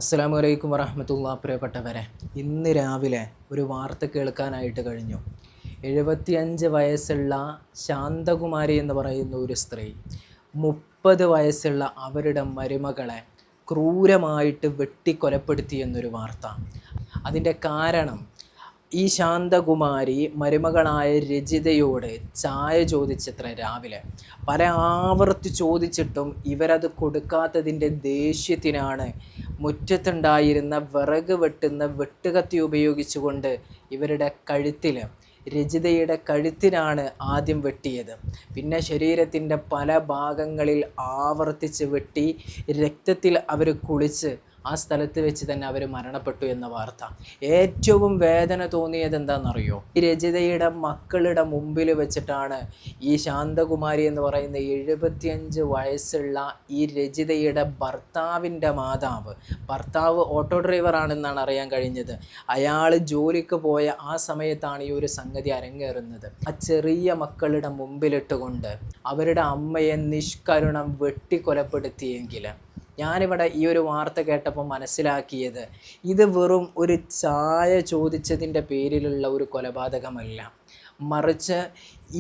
അസ്സലാമു അലൈക്കും വറഹ്മത്തുള്ളാഹി. പ്രിയപ്പെട്ടവരെ, ഇന്ന് രാവിലെ ഒരു വാർത്ത കേൾക്കാനായിട്ട് കഴിഞ്ഞു. 75 വയസ്സുള്ള ശാന്തകുമാരി എന്ന് പറയുന്ന ഒരു സ്ത്രീ 30 വയസ്സുള്ള അവരുടെ മരുമകളെ ക്രൂരമായിട്ട് വെട്ടിക്കൊലപ്പെടുത്തി എന്നൊരു വാർത്ത. അതിൻ്റെ കാരണം, ഈ ശാന്തകുമാരി മരുമകളായ രജിതയോട് ചായ ചോദിച്ചത്ര രാവിലെ. പല ആവർത്തി ചോദിച്ചിട്ടും ഇവരത് കൊടുക്കാത്തതിൻ്റെ ദേഷ്യത്തിനാണ് മുറ്റത്തുണ്ടായിരുന്ന വിറക് വെട്ടുന്ന വെട്ടുകത്തി ഉപയോഗിച്ചുകൊണ്ട് ഇവരുടെ കഴുത്തിൽ, രജിതയുടെ കഴുത്തിനാണ് ആദ്യം വെട്ടിയത്. പിന്നെ ശരീരത്തിൻ്റെ പല ഭാഗങ്ങളിൽ ആവർത്തിച്ച് വെട്ടി രക്തത്തിൽ അവർ കുളിച്ച് ആ സ്ഥലത്ത് വെച്ച് തന്നെ അവർ മരണപ്പെട്ടു എന്ന വാർത്ത. ഏറ്റവും വേദന തോന്നിയത് എന്താണെന്നറിയോ? ഈ രജിതയുടെ മക്കളുടെ മുമ്പിൽ വെച്ചിട്ടാണ് ഈ ശാന്തകുമാരി എന്ന് പറയുന്ന 75 വയസ്സുള്ള ഈ രജിതയുടെ ഭർത്താവിൻ്റെ ഭർത്താവ് ഓട്ടോ ഡ്രൈവറാണെന്നാണ് അറിയാൻ കഴിഞ്ഞത്. അയാൾ ജോലിക്ക് പോയ ആ സമയത്താണ് ഈ ഒരു സംഗതി അരങ്ങേറുന്നത്. ആ ചെറിയ മക്കളുടെ മുമ്പിലിട്ടുകൊണ്ട് അവരുടെ അമ്മയെ നിഷ്കരുണം വെട്ടിക്കൊലപ്പെടുത്തിയെങ്കിൽ, ഞാനിവിടെ ഈ ഒരു വാർത്ത കേട്ടപ്പോൾ മനസ്സിലാക്കിയത്, ഇത് വെറും ഒരു ചായ ചോദിച്ചതിൻ്റെ പേരിലുള്ള ഒരു കൊലപാതകമല്ല, മറിച്ച്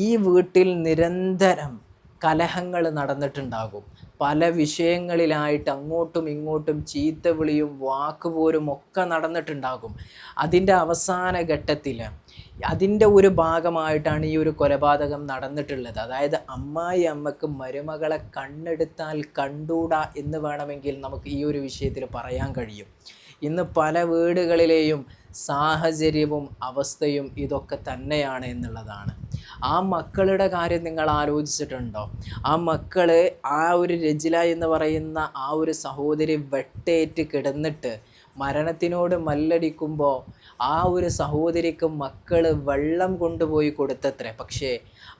ഈ വീട്ടിൽ നിരന്തരം കലഹങ്ങൾ നടന്നിട്ടുണ്ടാകും. പല വിഷയങ്ങളിലായിട്ട് അങ്ങോട്ടും ഇങ്ങോട്ടും ചീത്തവിളിയും വാക്കുപോലും ഒക്കെ നടന്നിട്ടുണ്ടാകും. അതിൻ്റെ അവസാന ഘട്ടത്തിൽ അതിൻ്റെ ഒരു ഭാഗമായിട്ടാണ് ഈ ഒരു കൊലപാതകം നടന്നിട്ടുള്ളത്. അതായത് അമ്മായി അമ്മക്ക് മരുമകളെ കണ്ണെടുത്താൽ കണ്ടൂടാ എന്ന് വേണമെങ്കിൽ നമുക്ക് ഈ ഒരു വിഷയത്തിൽ പറയാൻ കഴിയും. ഇന്ന് പല വീടുകളിലെയും സാഹചര്യവും അവസ്ഥയും ഇതൊക്കെ തന്നെയാണ് എന്നുള്ളതാണ്. ആ മക്കളുടെ കാര്യം നിങ്ങൾ ആലോചിച്ചിട്ടുണ്ടോ? ആ മക്കള്, ആ ഒരു രജില എന്ന് പറയുന്ന ആ ഒരു സഹോദരി വെട്ടേറ്റ് കിടന്നിട്ട് മരണത്തിനോട് മല്ലടിക്കുമ്പോൾ ആ ഒരു സഹോദരിക്ക് മക്കൾ വെള്ളം കൊണ്ടുപോയി കൊടുത്തത്രേ. പക്ഷേ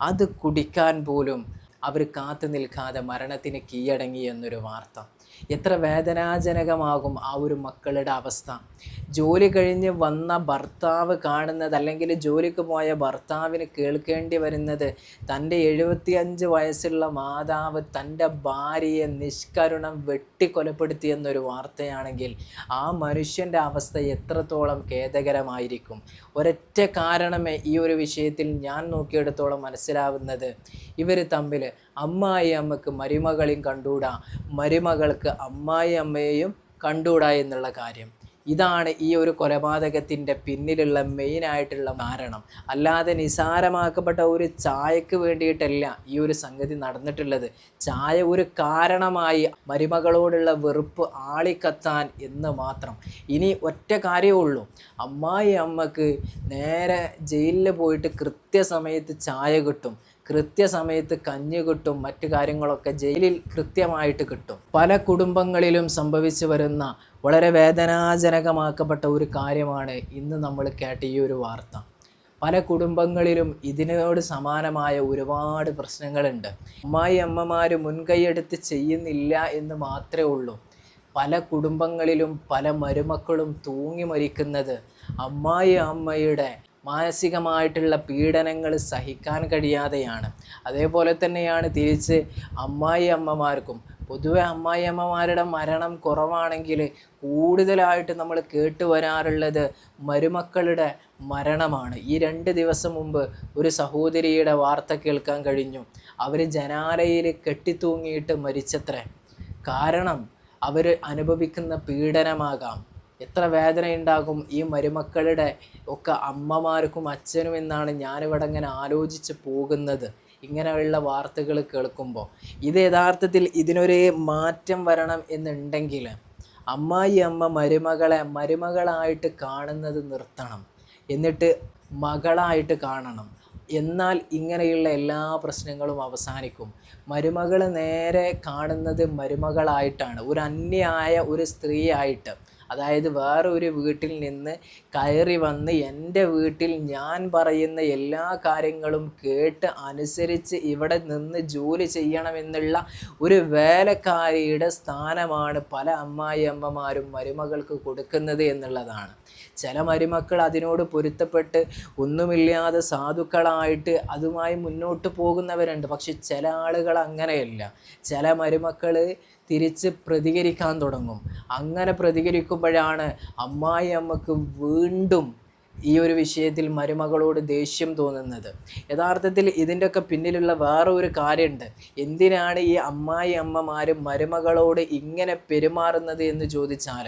അത് കുടിക്കാൻ പോലും അവർ കാത്തു നിൽക്കാതെ മരണത്തിന് കീഴടങ്ങി എന്നൊരു വാർത്ത. എത്ര വേദനാജനകമാകും ആ ഒരു മക്കളുടെ അവസ്ഥ. ജോലി കഴിഞ്ഞ് വന്ന ഭർത്താവ് കാണുന്നത്, അല്ലെങ്കിൽ ജോലിക്ക് പോയ ഭർത്താവിന് കേൾക്കേണ്ടി വരുന്നത്, തൻ്റെ 75 വയസ്സുള്ള മാതാവ് തൻ്റെ ഭാര്യയെ നിഷ്കരുണം വെട്ടിക്കൊലപ്പെടുത്തി എന്നൊരു വാർത്തയാണെങ്കിൽ ആ മനുഷ്യൻ്റെ അവസ്ഥ എത്രത്തോളം ഖേദകരമായിരിക്കും. ഒരൊറ്റ കാരണമേ ഈ ഒരു വിഷയത്തിൽ ഞാൻ നോക്കിയെടുത്തോളം മനസ്സിലാവുന്നത്, ഇവർ തമ്മിൽ അമ്മായി അമ്മക്ക് മരുമകളെയും കണ്ടൂടാ, മരുമകൾക്ക് അമ്മായി അമ്മയെയും കണ്ടൂടാ എന്നുള്ള കാര്യം. ഇതാണ് ഈ ഒരു കൊലപാതകത്തിൻ്റെ പിന്നിലുള്ള മെയിനായിട്ടുള്ള കാരണം. അല്ലാതെ നിസാരമാക്കപ്പെട്ട ഒരു ചായക്ക് വേണ്ടിയിട്ടല്ല ഈ ഒരു സംഗതി നടന്നിട്ടുള്ളത്. ചായ ഒരു കാരണമായി മരുമകളോടുള്ള വെറുപ്പ് ആളിക്കത്താൻ എന്ന് മാത്രം. ഇനി ഒറ്റ കാര്യമേ ഉള്ളൂ, അമ്മായി അമ്മക്ക് നേരെ ജയിലിൽ പോയിട്ട് കൃത്യസമയത്ത് ചായ കിട്ടും, കൃത്യസമയത്ത് കഞ്ഞി കിട്ടും, മറ്റു കാര്യങ്ങളൊക്കെ ജയിലിൽ കൃത്യമായിട്ട് കിട്ടും. പല കുടുംബങ്ങളിലും സംഭവിച്ചു വരുന്ന വളരെ വേദനാജനകമാക്കപ്പെട്ട ഒരു കാര്യമാണ് ഇന്ന് നമ്മൾ കേട്ട ഈ ഒരു വാർത്ത. പല കുടുംബങ്ങളിലും ഇതിനോട് സമാനമായ ഒരുപാട് പ്രശ്നങ്ങളുണ്ട്. അമ്മായി അമ്മമാർ മുൻകൈയെടുത്ത് ചെയ്യുന്നില്ല എന്ന് മാത്രമേ ഉള്ളൂ. പല കുടുംബങ്ങളിലും പല മരുമക്കളും തൂങ്ങി മരിക്കുന്നത് അമ്മായി അമ്മയുടെ മാനസികമായിട്ടുള്ള പീഡനങ്ങൾ സഹിക്കാൻ കഴിയാതെയാണ്. അതേപോലെ തന്നെയാണ് തിരിച്ച് അമ്മായി അമ്മമാർക്കും. പൊതുവെ അമ്മായി അമ്മമാരുടെ മരണം കുറവാണെങ്കിൽ കൂടുതലായിട്ട് നമ്മൾ കേട്ട് വരാറുള്ളത് മരുമക്കളുടെ മരണമാണ്. ഈ 2 ദിവസം മുമ്പ് ഒരു സഹോദരിയുടെ വാർത്ത കേൾക്കാൻ കഴിഞ്ഞു. അവർ ജനാലയിൽ കെട്ടിത്തൂങ്ങിയിട്ട് മരിച്ചത്രേ. കാരണം അവർ അനുഭവിക്കുന്ന പീഡനമാകാം. എത്ര വേദനയുണ്ടാകും ഈ മരുമക്കളുടെ ഒക്കെ അമ്മമാർക്കും അച്ഛനും എന്നാണ് ഞാനിവിടെ ഇങ്ങനെ ആലോചിച്ച് പോകുന്നത് ഇങ്ങനെയുള്ള വാർത്തകൾ കേൾക്കുമ്പോൾ. ഇത് യഥാർത്ഥത്തിൽ ഇതിനൊരു മാറ്റം വരണം എന്നുണ്ടെങ്കിൽ അമ്മായി അമ്മ മരുമകളെ മരുമകളായിട്ട് കാണുന്നത് നിർത്തണം, എന്നിട്ട് മകളായിട്ട് കാണണം. എന്നാൽ ഇങ്ങനെയുള്ള എല്ലാ പ്രശ്നങ്ങളും അവസാനിക്കും. മരുമകൾ നേരെ കാണുന്നത് മരുമകളായിട്ടാണ്, ഒരു അന്യായ ഒരു സ്ത്രീയായിട്ട്. അതായത് വേറെ ഒരു വീട്ടിൽ നിന്ന് കയറി വന്ന് എൻ്റെ വീട്ടിൽ ഞാൻ പറയുന്ന എല്ലാ കാര്യങ്ങളും കേട്ട് അനുസരിച്ച് ഇവിടെ നിന്ന് ജോലി ചെയ്യണമെന്നുള്ള ഒരു വേലക്കാരിയുടെ സ്ഥാനമാണ് പല അമ്മായി അമ്മമാരും മരുമകൾക്ക് കൊടുക്കുന്നത് എന്നുള്ളതാണ്. ചില മരുമക്കൾ അതിനോട് പൊരുത്തപ്പെട്ട് ഒന്നുമില്ലാതെ സാധുക്കളായിട്ട് അതുമായി മുന്നോട്ട് പോകുന്നവരുണ്ട്. പക്ഷെ ചില ആളുകൾ അങ്ങനെയല്ല. ചില മരുമക്കൾ തിരിച്ച് പ്രതികരിക്കാൻ തുടങ്ങും. അങ്ങനെ പ്രതികരിക്കുമ്പോഴാണ് അമ്മായി അമ്മക്ക് വീണ്ടും ഈ ഒരു വിഷയത്തിൽ മരുമകളോട് ദേഷ്യം തോന്നുന്നത്. യഥാർത്ഥത്തിൽ ഇതിൻ്റെയൊക്കെ പിന്നിലുള്ള വേറെ ഒരു കാര്യമുണ്ട്. എന്തിനാണ് ഈ അമ്മായി അമ്മമാർ മരുമകളോട് ഇങ്ങനെ പെരുമാറുന്നത് എന്ന് ചോദിച്ചാൽ,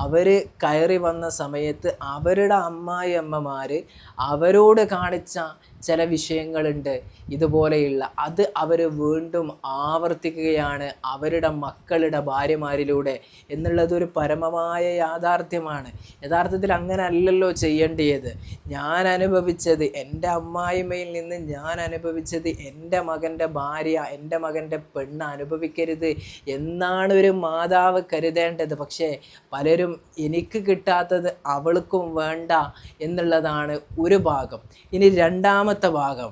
അവർ കയറി വന്ന സമയത്ത് അവരുടെ അമ്മായി അമ്മമാർ അവരോട് കാണിച്ച ചില വിഷയങ്ങളുണ്ട് ഇതുപോലെയുള്ള, അത് അവർ വീണ്ടും ആവർത്തിക്കുകയാണ് അവരുടെ മക്കളുടെ ഭാര്യമാരിലൂടെ എന്നുള്ളതൊരു പരമമായ യാഥാർത്ഥ്യമാണ്. യഥാർത്ഥത്തിൽ അങ്ങനെ അല്ലല്ലോ ചെയ്യേണ്ടത്. ഞാൻ അനുഭവിച്ചത്, എൻ്റെ അമ്മായിമ്മയിൽ നിന്ന് ഞാൻ അനുഭവിച്ചത് എൻ്റെ മകൻ്റെ ഭാര്യ, എൻ്റെ മകൻ്റെ പെണ്ണ് അനുഭവിക്കരുത് എന്നാണ് ഒരു മാതാവ് കരുതേണ്ടത്. പക്ഷേ പലരും എനിക്ക് കിട്ടാത്തത് അവൾക്കും വേണ്ട എന്നുള്ളതാണ് ഒരു ഭാഗം. ഇനി രണ്ടാമത്തെ ഭാഗം,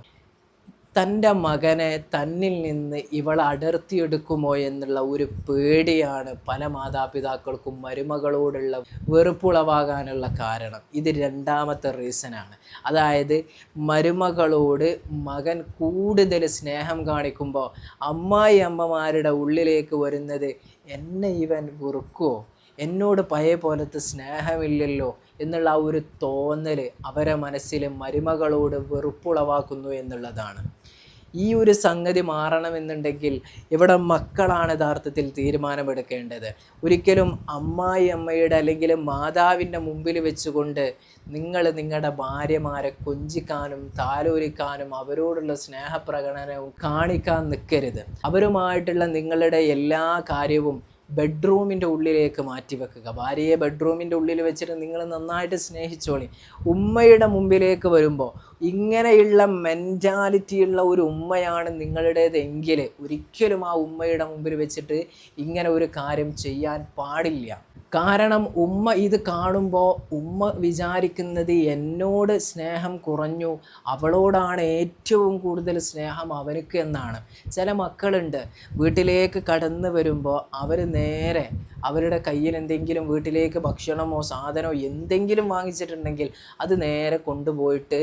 തൻ്റെ മകനെ തന്നിൽ നിന്ന് ഇവൾ അടർത്തിയെടുക്കുമോ എന്നുള്ള ഒരു പേടിയാണ് പല മാതാപിതാക്കൾക്കും മരുമകളോടുള്ള വെറുപ്പുളവാകാനുള്ള കാരണം. ഇത് രണ്ടാമത്തെ റീസണാണ്. അതായത് മരുമകളോട് മകൻ കൂടുതൽ സ്നേഹം കാണിക്കുമ്പോൾ അമ്മായി അമ്മമാരുടെ ഉള്ളിലേക്ക് വരുന്നത്, എന്നെ ഇവൻ വെറുക്കുമോ, എന്നോട് പഴയ പോലത്തെ സ്നേഹമില്ലല്ലോ എന്നുള്ള ആ ഒരു തോന്നൽ അവരെ മനസ്സിൽ മരുമകളോട് വെറുപ്പുളവാക്കുന്നു എന്നുള്ളതാണ്. ഈ ഒരു സംഗതി മാറണമെന്നുണ്ടെങ്കിൽ ഇവിടെ മക്കളാണ് യഥാർത്ഥത്തിൽ തീരുമാനമെടുക്കേണ്ടത്. ഒരിക്കലും അമ്മായി അമ്മയുടെ അല്ലെങ്കിൽ മാതാവിൻ്റെ മുമ്പിൽ വെച്ചുകൊണ്ട് നിങ്ങൾ നിങ്ങളുടെ ഭാര്യമാരെ കൊഞ്ചിക്കാനും താലോലിക്കാനും അവരോടുള്ള സ്നേഹപ്രകടനവും കാണിക്കാൻ നിൽക്കരുത്. അവരുമായിട്ടുള്ള നിങ്ങളുടെ എല്ലാ കാര്യവും ബെഡ്റൂമിൻ്റെ ഉള്ളിലേക്ക് മാറ്റി വെക്കുക. ഭാര്യയെ ബെഡ്റൂമിൻ്റെ ഉള്ളിൽ വെച്ചിട്ട് നിങ്ങൾ നന്നായിട്ട് സ്നേഹിച്ചോളി. ഉമ്മയുടെ മുമ്പിലേക്ക് വരുമ്പോൾ ഇങ്ങനെയുള്ള മെൻറ്റാലിറ്റിയുള്ള ഒരു ഉമ്മയാണ് നിങ്ങളുടേതെങ്കിൽ ഒരിക്കലും ആ ഉമ്മയുടെ മുമ്പിൽ വെച്ചിട്ട് ഇങ്ങനെ ഒരു കാര്യം ചെയ്യാൻ പാടില്ല. കാരണം ഉമ്മ ഇത് കാണുമ്പോൾ ഉമ്മ വിചാരിക്കുന്നത് എന്നോട് സ്നേഹം കുറഞ്ഞു, അവളോടാണ് ഏറ്റവും കൂടുതൽ സ്നേഹം അവനക്ക് എന്നാണ്. ചില മക്കളുണ്ട് വീട്ടിലേക്ക് കടന്നു വരുമ്പോൾ അവർ നേരെ അവരുടെ കയ്യിൽ എന്തെങ്കിലും വീട്ടിലേക്ക് ഭക്ഷണമോ സാധനമോ എന്തെങ്കിലും വാങ്ങിച്ചിട്ടുണ്ടെങ്കിൽ അത് നേരെ കൊണ്ടുപോയിട്ട്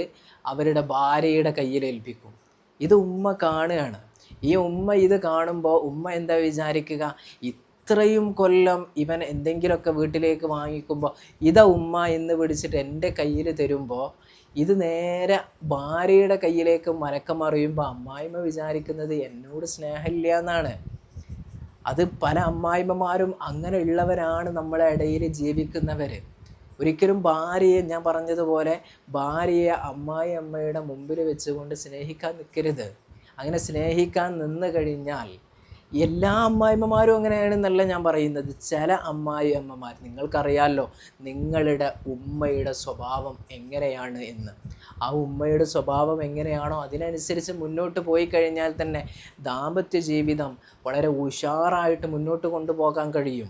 അവരുടെ ഭാര്യയുടെ കയ്യിൽ ഏൽപ്പിക്കും. ഇത് ഉമ്മ കാണുകയാണ്. ഈ ഉമ്മ ഇത് കാണുമ്പോൾ ഉമ്മ എന്താ വിചാരിക്കുക, ഇത്രയും കൊല്ലം ഇവൻ എന്തെങ്കിലുമൊക്കെ വീട്ടിലേക്ക് വാങ്ങിക്കുമ്പോൾ ഇതാ ഉമ്മ എന്ന് പിടിച്ചിട്ട് എൻ്റെ കയ്യിൽ തരുമ്പോൾ ഇത് നേരെ ഭാര്യയുടെ കയ്യിലേക്ക് മലക്കം മറിയുമ്പോൾ അമ്മായിമ്മ വിചാരിക്കുന്നത് എന്നോട് സ്നേഹമില്ല എന്നാണ്. അത് പല അമ്മായിമ്മമാരും അങ്ങനെ ഉള്ളവരാണ് നമ്മളെ ഇടയിൽ ജീവിക്കുന്നവർ. ഒരിക്കലും ഭാര്യയെ, ഞാൻ പറഞ്ഞതുപോലെ ഭാര്യയെ അമ്മായി അമ്മയുടെ മുമ്പിൽ വെച്ചുകൊണ്ട് സ്നേഹിക്കാൻ നിൽക്കരുത്. അങ്ങനെ സ്നേഹിക്കാൻ നിന്ന് കഴിഞ്ഞാൽ എല്ലാ അമ്മായിമ്മമാരും അങ്ങനെയാണെന്നല്ല ഞാൻ പറയുന്നത്. ചില അമ്മായി അമ്മമാർ, നിങ്ങൾക്കറിയാമല്ലോ നിങ്ങളുടെ ഉമ്മയുടെ സ്വഭാവം എങ്ങനെയാണ് എന്ന്. ആ ഉമ്മയുടെ സ്വഭാവം എങ്ങനെയാണോ അതിനനുസരിച്ച് മുന്നോട്ട് പോയി കഴിഞ്ഞാൽ തന്നെ ദാമ്പത്യ ജീവിതം വളരെ ഉഷാറായിട്ട് മുന്നോട്ട് കൊണ്ടുപോകാൻ കഴിയും.